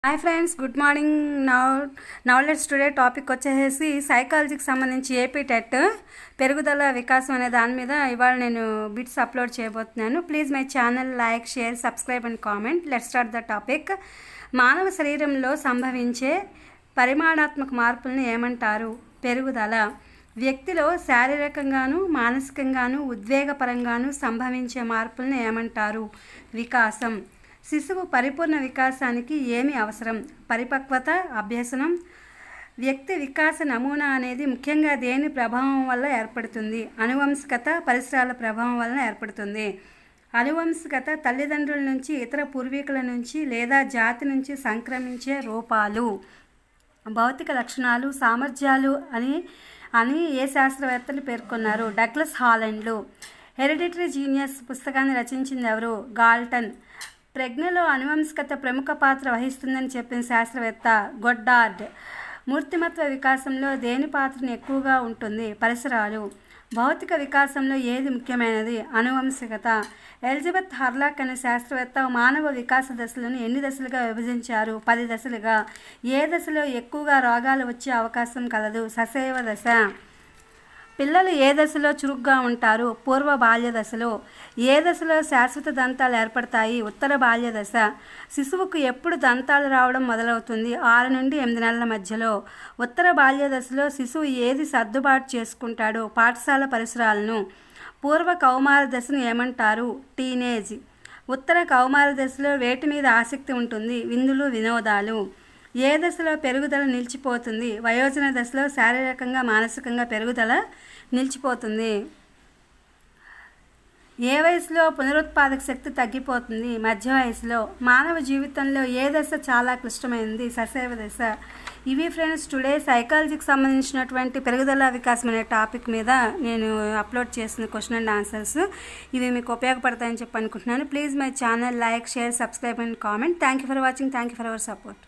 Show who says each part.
Speaker 1: Hi friends, good morning. Let's today topic వచ్చేసి సైకాలజీకి సంబంధించి AP TET పెరుగుదల వికాసం అనే దాని మీద ఇవాళ నేను బిట్స్ అప్లోడ్ చేయబోతున్నాను. Please my channel like, share, subscribe and comment. Let's start the topic. మానవ శరీరంలో సంభవించే పరిమాణాత్మక మార్పులను ఏమంటారు? పెరుగుదల. వ్యక్తిలో శారీరకంగాను మానసికంగాను ఉద్వేగపరంగాను సంభవించే మార్పులను ఏమంటారు? వికాసం. శిశువు పరిపూర్ణ వికాసానికి ఏమి అవసరం? పరిపక్వత, అభ్యసనం. వ్యక్తి వికాస నమూనా అనేది ముఖ్యంగా దేని ప్రభావం వల్ల ఏర్పడుతుంది? అనువంశికత, పరిసరాల ప్రభావం వలన ఏర్పడుతుంది. అనువంశికత తల్లిదండ్రుల నుంచి, ఇతర పూర్వీకుల నుంచి లేదా జాతి నుంచి సంక్రమించే రూపాలు, భౌతిక లక్షణాలు, సామర్థ్యాలు అని ఏ శాస్త్రవేత్తలు పేర్కొన్నారు? డగ్లస్ హాలండ్లు. హెరిడిటరీ జీనియస్ పుస్తకాన్ని రచించింది ఎవరు? గాల్టన్. ప్రజ్ఞలో అనువంశికత ప్రముఖ పాత్ర వహిస్తుందని చెప్పిన శాస్త్రవేత్త గొడ్డార్డ్. మూర్తిమత్వ వికాసంలో దేని పాత్రను ఎక్కువగా ఉంటుంది? పరిసరాలు. భౌతిక వికాసంలో ఏది ముఖ్యమైనది? అనువంశికత. ఎలిజబెత్ హర్లాక్ అనే శాస్త్రవేత్త మానవ వికాస దశలను ఎన్ని దశలుగా విభజించారు? 10 దశలుగా. ఏ దశలో ఎక్కువగా రోగాలు వచ్చే అవకాశం కలదు? శైశవ దశ. పిల్లలు ఏ దశలో చురుగ్గా ఉంటారు? పూర్వ బాల్య దశలో. ఏ దశలో శాశ్వత దంతాలు ఏర్పడతాయి? ఉత్తర బాల్య దశ. శిశువుకు ఎప్పుడు దంతాలు రావడం మొదలవుతుంది? 6 నుండి 8 నెలల మధ్యలో. ఉత్తర బాల్య దశలో శిశువు ఏది సర్దుబాటు చేసుకుంటాడు? పాఠశాల పరిసరాలను. పూర్వ కౌమార దశను ఏమంటారు? టీనేజ్. ఉత్తర కౌమార దశలో వేటి మీద ఆసక్తి ఉంటుంది? విందులు, వినోదాలు. ఏ దశలో పెరుగుదల నిలిచిపోతుంది? వయోజన దశలో శారీరకంగా మానసికంగా పెరుగుదల నిలిచిపోతుంది. ఏ వయసులో పునరుత్పాదక శక్తి తగ్గిపోతుంది? మధ్య వయసులో. మానవ జీవితంలో ఏ దశ చాలా క్లిష్టమైనది? శైశవ దశ. ఇవి ఫ్రెండ్స్ టుడే సైకాలజీకి సంబంధించినటువంటి పెరుగుదల వికాసం అనే టాపిక్ మీద నేను అప్లోడ్ చేసిన క్వశ్చన్ అండ్ ఆన్సర్స్. ఇవి మీకు ఉపయోగపడతాయని చెప్పి అనుకుంటున్నాను. Please my channel like, share, subscribe and comment. Thank you for watching. Thank you for our support.